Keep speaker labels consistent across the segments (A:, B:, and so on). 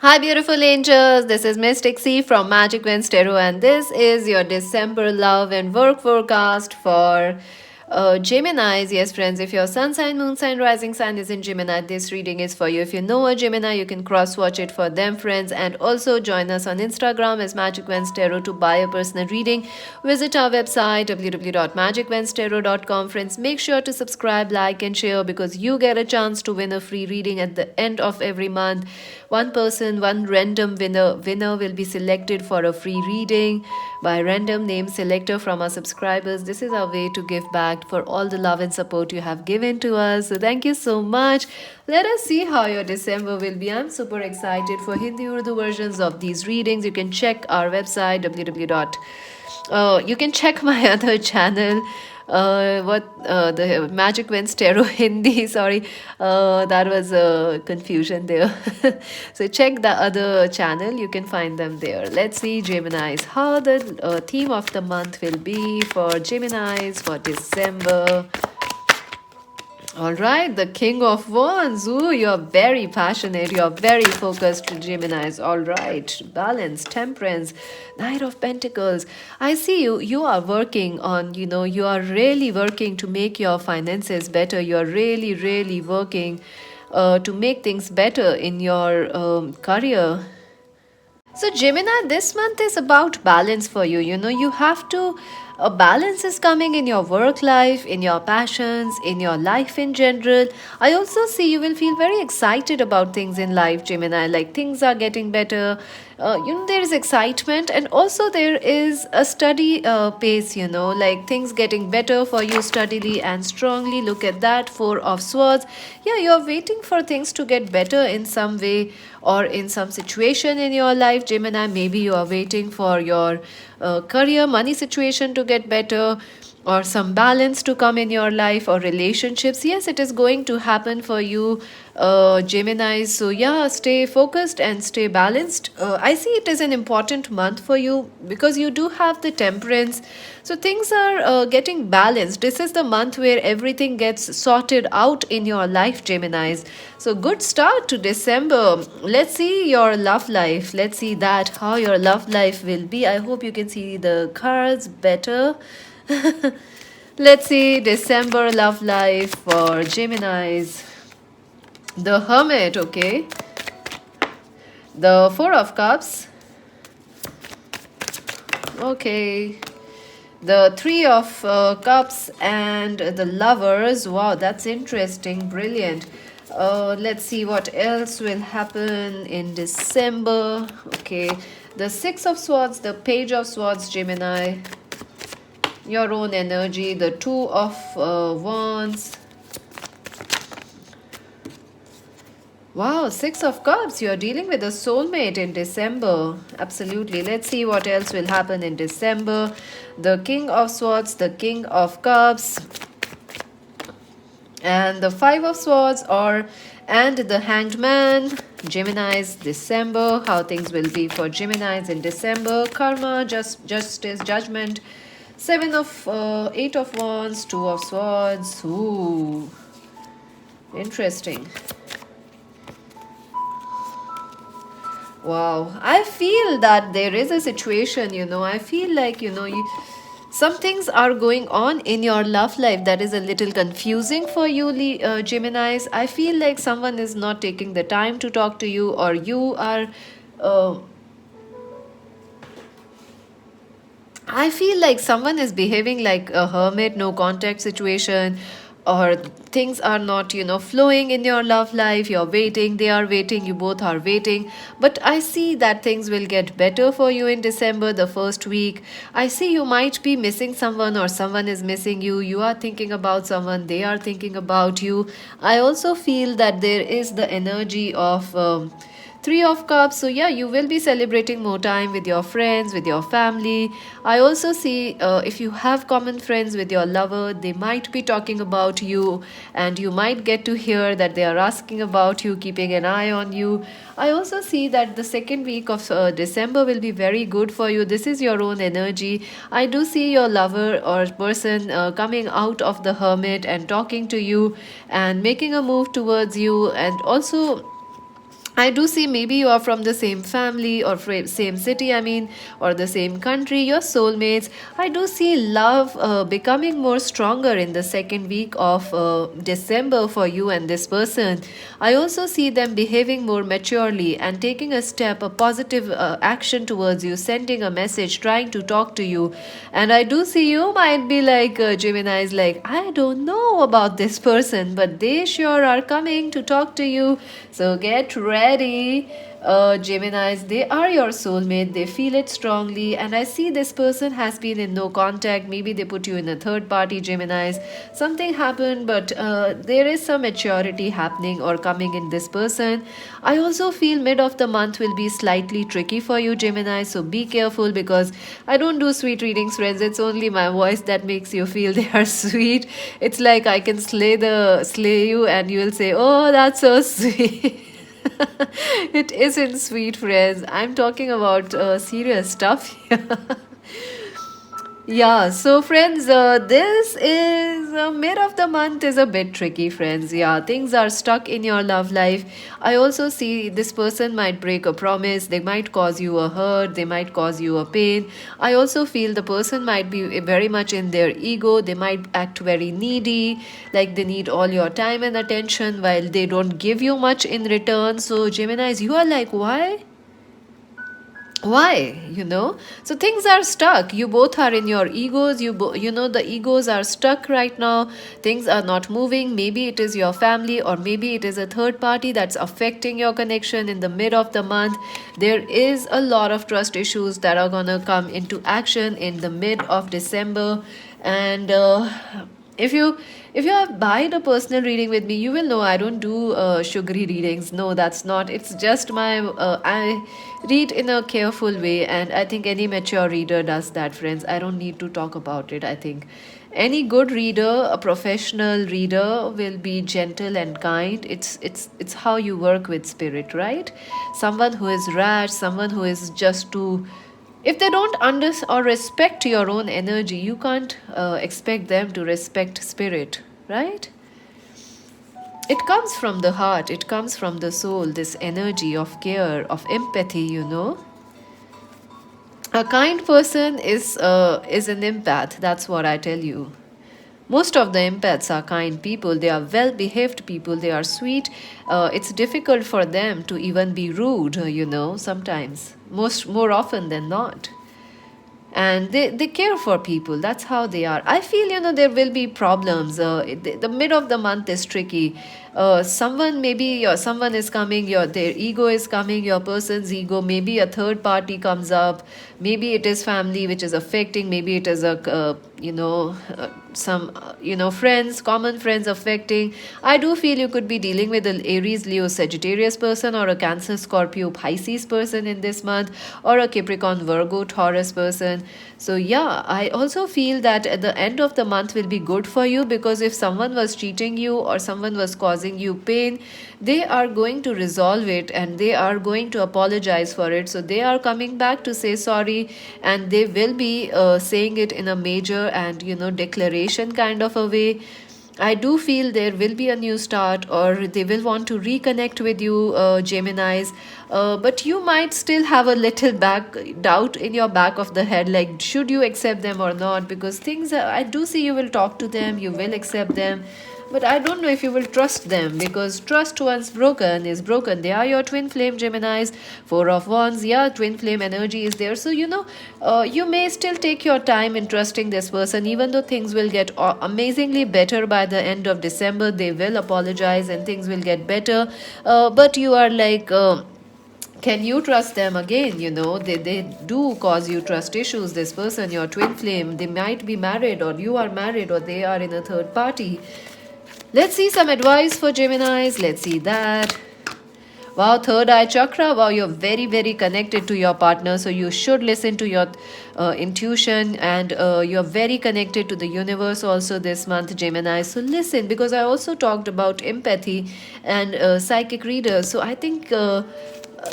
A: Hi, beautiful angels. This is Mystic C from Magic Winds Tarot, and this is your December love and work forecast for Geminis. Yes, friends, if your sun sign, moon sign, rising sign is in Gemini, this reading is for you. If you know a Gemini, you can cross watch it for them, friends, and also join us on Instagram as Magic Winds Tarot to buy a personal reading. Visit our website www.magicwindstarot.com. Friends, make sure to subscribe, like, and share because you get a chance to win a free reading at the end of every month. One person, one random winner will be selected for a free reading by random name selector from our subscribers. This is our way to give back for all the love and support you have given to us. So thank you so much. Let us see how your December will be. I'm super excited for Hindi Urdu versions of these readings. You can check our website www. You can check my other channel. What the Magic Winds Tarot Hindi. Sorry, that was a confusion there. So check the other channel. You can find them there. Let's see Geminis. How the theme of the month will be for Geminis for December. All right, the King of Wands. Ooh, you're very passionate. You're very focused, Geminis. All right, balance, temperance, Knight of Pentacles. I see you. You are working on, you are really working to make your finances better. You're really, really working to make things better in your career. So, Gemini, this month is about balance for you. You have to, a balance is coming in your work life, in your passions, in your life in general. I also see you will feel very excited about things in life, Gemini, like things are getting better. There is excitement, and also there is a study pace, like things getting better for you steadily and strongly. Look at that, Four of Swords. Yeah, you're waiting for things to get better in some way or in some situation in your life, Gemini. Maybe you are waiting for your career, money situation to get better, or some balance to come in your life, or relationships. Yes, it is going to happen for you, Gemini. So yeah, stay focused and stay balanced. I see it is an important month for you because you do have the temperance, so things are getting balanced. This is the month where everything gets sorted out in your life, Geminis. So good start to December. Let's see your love life. Let's see that how your love life will be. I hope you can see the cards better. Let's see December love life for Geminis. The Hermit, okay. The Four of Cups. Okay. The Three of Cups and the Lovers. Wow, that's interesting. Brilliant. Let's see what else will happen in December. Okay. The Six of Swords, the Page of Swords, Gemini. Your own energy. The Two of Wands. Wow, Six of Cups. You're dealing with a soulmate in December. Absolutely. Let's see what else will happen in December. The King of Swords, the King of Cups, and the Five of Swords, and the Hanged Man. Geminis, December. How things will be for Geminis in December. Karma, justice, judgment. Eight of Wands, Two of Swords. Ooh, interesting. Wow, I feel that there is a situation, I feel like, some things are going on in your love life that is a little confusing for you, Geminis. I feel like someone is not taking the time to talk to you, or you are. I feel like someone is behaving like a hermit, no contact situation, or things are not, flowing in your love life. You're waiting, they are waiting, you both are waiting. But I see that things will get better for you in December, the first week. I see you might be missing someone, or someone is missing you. You are thinking about someone, they are thinking about you. I also feel that there is the energy of. Three of Cups. So, yeah, you will be celebrating more time with your friends, with your family. I also see if you have common friends with your lover, they might be talking about you, and you might get to hear that they are asking about you, keeping an eye on you. I also see that the second week of December will be very good for you. This is your own energy. I do see your lover or person coming out of the hermit and talking to you and making a move towards you, and also I do see maybe you are from the same family or same city, I mean, or the same country, your soulmates. I do see love becoming more stronger in the second week of December for you and this person. I also see them behaving more maturely and taking a step, a positive action towards you, sending a message, trying to talk to you. And I do see you might be like Gemini's, like, I don't know about this person, but they sure are coming to talk to you. So get ready. Geminis, they are your soulmate. They feel it strongly. And I see this person has been in no contact. Maybe they put you in a third party, Geminis. Something happened, but there is some maturity happening or coming in this person. I also feel mid of the month will be slightly tricky for you, Gemini. So be careful, because I don't do sweet readings, friends. It's only my voice that makes you feel they are sweet. It's like I can slay you and you will say, oh, that's so sweet. It isn't sweet, friends. I'm talking about serious stuff here. Yeah, so friends, this is mid of the month is a bit tricky, friends. Yeah, things are stuck in your love life. I also see this person might break a promise, they might cause you a hurt, they might cause you a pain. I also feel the person might be very much in their ego, they might act very needy, like they need all your time and attention while they don't give you much in return. So, Geminis, you are like, why, so things are stuck. You both are in your egos. The egos are stuck right now. Things are not moving. Maybe it is your family, or maybe it is a third party that's affecting your connection in the mid of the month. There is a lot of trust issues that are gonna come into action in the mid of December. And if you have buyed a personal reading with me, you will know I don't do sugary readings. No, that's not. It's just my I read in a careful way, and I think any mature reader does that, friends. I don't need to talk about it. I think any good reader, a professional reader, will be gentle and kind. It's how you work with spirit, right? Someone who is rash, someone who is just too, if they don't understand or respect your own energy, you can't expect them to respect spirit, right? It comes from the heart, it comes from the soul, this energy of care, of empathy. A kind person is an empath, that's what I tell you. Most of the empaths are kind people. They are well behaved people. They are sweet. It's difficult for them to even be rude, sometimes, more often than not. And they care for people. That's how they are. I feel, there will be problems. The mid of the month is tricky. Someone is coming, their ego is coming, your person's ego, maybe a third party comes up, maybe it is family which is affecting, maybe it is some friends, common friends affecting. I do feel you could be dealing with an Aries, Leo, Sagittarius person, or a Cancer, Scorpio, Pisces person in this month, or a Capricorn, Virgo, Taurus person. So yeah, I also feel that at the end of the month will be good for you, because if someone was cheating you or someone was causing you pain, they are going to resolve it and they are going to apologize for it. So they are coming back to say sorry, and they will be saying it in a major and declaration kind of a way. I do feel there will be a new start, or they will want to reconnect with you, Geminis. But you might still have a little back doubt in your back of the head, like should you accept them or not? Because I do see you will talk to them, you will accept them, but I don't know if you will trust them, because trust once broken is broken. They are your twin flame, Geminis. Four of Wands, yeah, twin flame energy is there. So, you may still take your time in trusting this person, even though things will get amazingly better by the end of December. They will apologize and things will get better. But you are like, can you trust them again? They do cause you trust issues. This person, your twin flame, they might be married, or you are married, or they are in a third party. Let's see some advice for Geminis. Let's see that. Wow, third eye chakra. Wow, you're very, very connected to your partner. So you should listen to your intuition, and you're very connected to the universe also this month, Gemini. So listen, because I also talked about empathy and psychic readers. So I think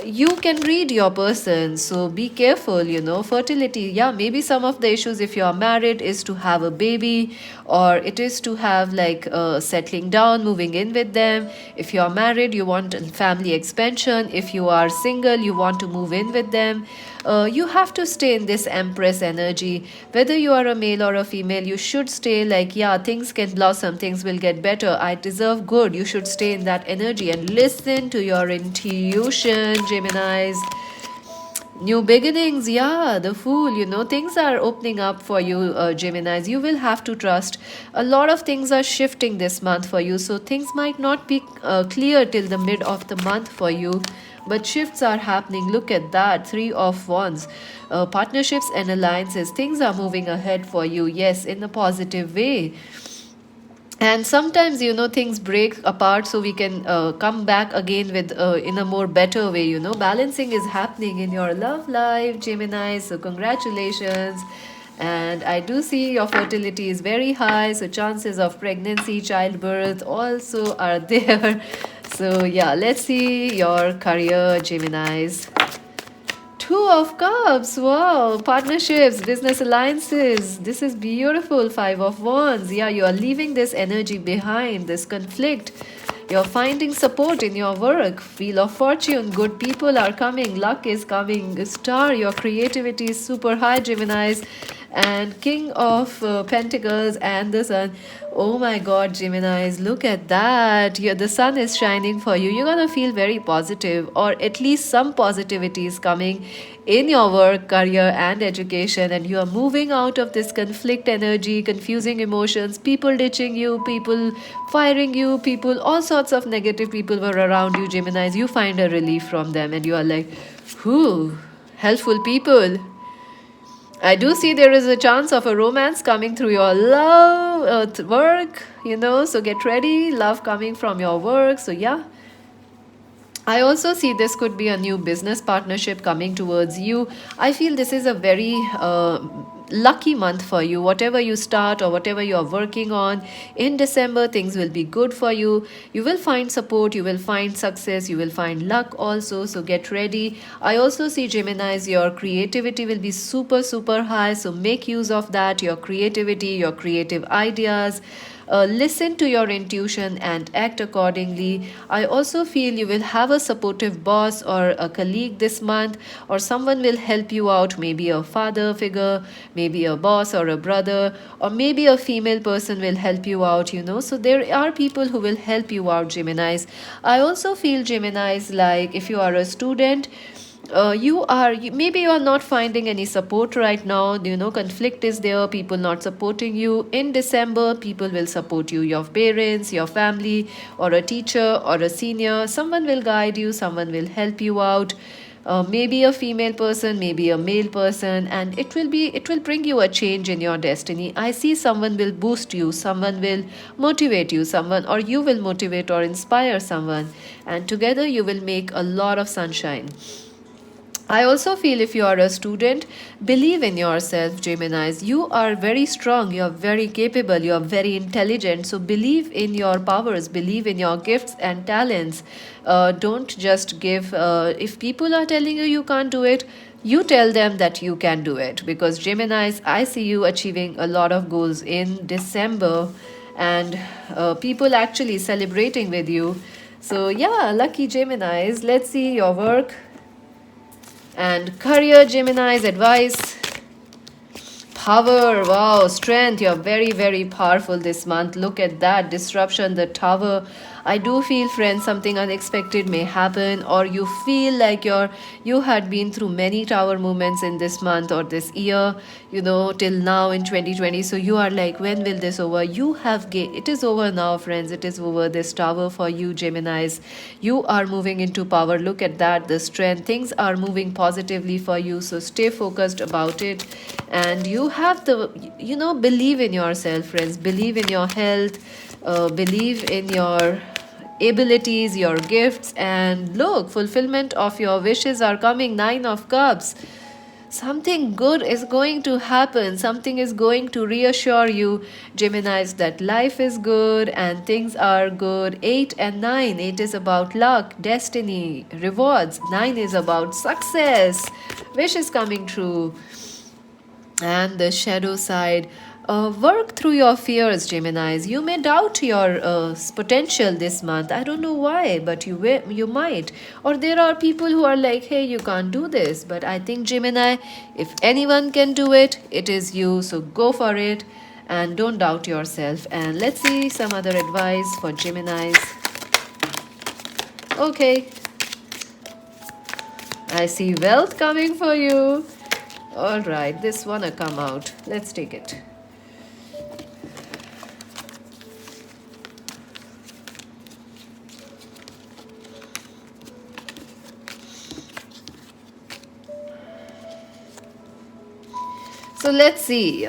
A: you can read your person, so be careful. Fertility, yeah, maybe some of the issues if you are married is to have a baby, or it is to have like settling down, moving in with them. If you are married, you want family expansion. If you are single, you want to move in with them. You have to stay in this empress energy. Whether you are a male or a female, you should stay like, yeah, things can blossom, things will get better, I deserve good. You should stay in that energy and listen to your intuition, Geminis. New beginnings, yeah, the fool, things are opening up for you, Geminis. You will have to trust. A lot of things are shifting this month for you, so things might not be clear till the mid of the month for you. But shifts are happening. Look at that. Three of Wands. Partnerships and alliances. Things are moving ahead for you. Yes, in a positive way. And sometimes things break apart, so we can come back again with in a more better way. Balancing is happening in your love life, Gemini, so congratulations. And I do see your fertility is very high, so chances of pregnancy, childbirth also are there. So yeah, let's see your career, Geminis. Two of Cups. Wow. Partnerships, business alliances. This is beautiful. Five of Wands. Yeah, you are leaving this energy behind, this conflict. You're finding support in your work. Wheel of Fortune. Good people are coming. Luck is coming. Star. Your creativity is super high, Geminis. And King of Pentacles and the Sun. Oh my God, Geminis, look at that. The sun is shining for you. You're going to feel very positive, or at least some positivity is coming in your work, career, and education. And you are moving out of this conflict energy, confusing emotions, people ditching you, people firing you, people, all sorts of negative people were around you, Geminis. You find a relief from them, and you are like, whew, helpful people. I do see there is a chance of a romance coming through your love, work, so get ready. Love coming from your work. So, yeah. I also see this could be a new business partnership coming towards you. I feel this is a very lucky month for you. Whatever you start or whatever you are working on in December, things will be good for you. You will find support, you will find success, you will find luck also. So get ready. I also see, Geminis, your creativity will be super, super high. So make use of that, your creativity, your creative ideas. Listen to your intuition and act accordingly. I also feel you will have a supportive boss or a colleague this month, or someone will help you out, maybe a father figure, maybe a boss or a brother, or maybe a female person will help you out. So there are people who will help you out, Geminis. I also feel, Geminis, like if you are a student, maybe you are not finding any support right now. Conflict is there, people not supporting you. In December, people will support you, your parents, your family, or a teacher or a senior. Someone will guide you, someone will help you out. Maybe a female person, maybe a male person, and it will bring you a change in your destiny. I see someone will boost you, someone will motivate you, someone, or you will motivate or inspire someone, and together you will make a lot of sunshine. I also feel if you are a student, believe in yourself, Geminis. You are very strong, you are very capable, you are very intelligent. So believe in your powers, believe in your gifts and talents. Don't just give, if people are telling you can't do it, you tell them that you can do it. Because, Geminis, I see you achieving a lot of goals in December, and people actually celebrating with you. So, yeah, lucky Geminis. Let's see your work and career, Gemini's advice. Power, wow, strength. You're very, very powerful this month. Look at that disruption, the tower. I do feel, friends, something unexpected may happen, or you feel like you had been through many tower moments in this month or this year, till now in 2020. So you are like, when will this over? It is over now, friends. It is over. This tower for you, Geminis. You are moving into power. Look at that, the strength. Things are moving positively for you. So stay focused about it. And you have believe in yourself, friends. Believe in your health. Believe in your abilities, your gifts, and look, fulfillment of your wishes are coming. Nine of Cups. something good is going to happen. Something is going to reassure you, Geminis, that life is good and things are good. 8 and 9. 8 is about luck, destiny, rewards. 9 is about success. Wish is coming true. And the shadow side, work through your fears, Geminis. You may doubt your potential this month. I don't know why, but you might. Or there are people who are like, hey, you can't do this. But I think, Gemini, if anyone can do it, it is you. So go for it and don't doubt yourself. And let's see some other advice for Geminis. Okay, I see wealth coming for you. All right, this wanna come out. Let's take it. So let's see.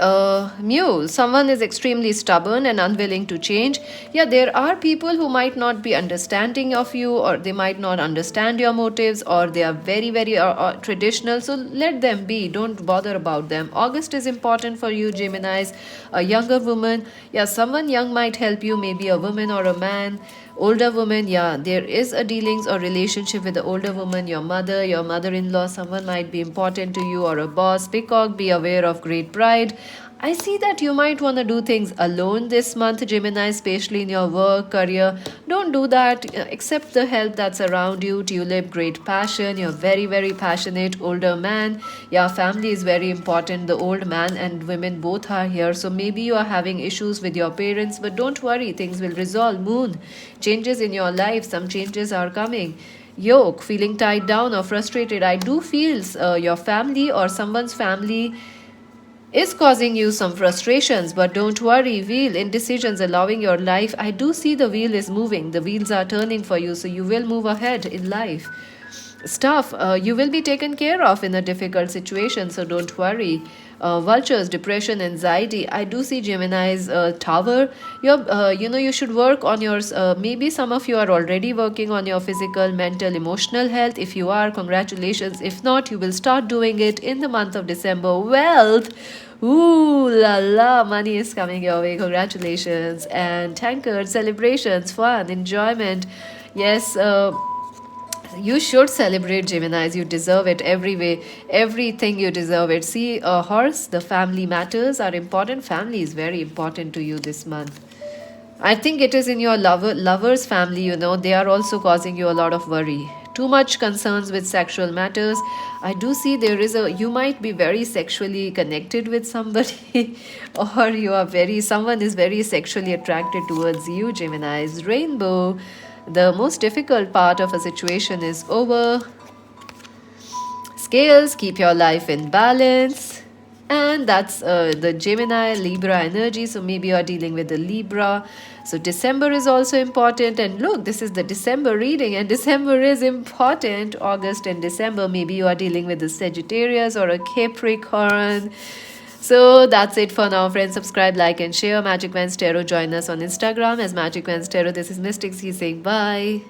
A: Muse, someone is extremely stubborn and unwilling to change. Yeah, there are people who might not be understanding of you, or they might not understand your motives, or they are very, very traditional. So let them be. Don't bother about them. August is important for you, Geminis. A younger woman. Yeah, someone young might help you, maybe a woman or a man. Older woman, yeah, there is a dealings or relationship with the older woman, your mother, your mother-in-law. Someone might be important to you, or a boss. Peacock, be aware of great pride. I see that you might want to do things alone this month, Gemini, especially in your work, career. Don't do that. Accept the help that's around you. Tulip, great passion. You're very, very passionate. Older man. Yeah, family is very important. The old man and women both are here. So maybe you are having issues with your parents, but don't worry. Things will resolve. Moon, changes in your life. Some changes are coming. Yoke, feeling tied down or frustrated. I do feel your family or someone's family is causing you some frustrations, but don't worry. Wheel, indecisions allowing your life. I do see the wheel is moving. The wheels are turning for you, so you will move ahead in life. Stuff, you will be taken care of in a difficult situation, so don't worry. Vultures, depression, anxiety. I do see Gemini's tower. You should work on your. Maybe some of you are already working on your physical, mental, emotional health. If you are, congratulations. If not, you will start doing it in the month of December. Wealth. Ooh la la, money is coming your way. Congratulations. And tankard, celebrations, fun, enjoyment. Yes, you should celebrate, Geminis. You deserve it every way. Everything you deserve it. See, a horse, the family matters are important. Family is very important to you this month. I think it is in your lover's family, they are also causing you a lot of worry. Too much concerns with sexual matters. I do see you might be very sexually connected with somebody, or someone is very sexually attracted towards you, Geminis. Rainbow, the most difficult part of a situation is over. Scales, keep your life in balance. And that's the Gemini Libra energy. So maybe you're dealing with the Libra. So December is also important. And look, this is the December reading, and December is important. August and December, maybe you are dealing with the Sagittarius or a Capricorn. So that's it for now, friends. Subscribe, like, and share. Magic Vans Tarot. Join us on Instagram as Magic Vans Tarot. This is Mystic C saying bye.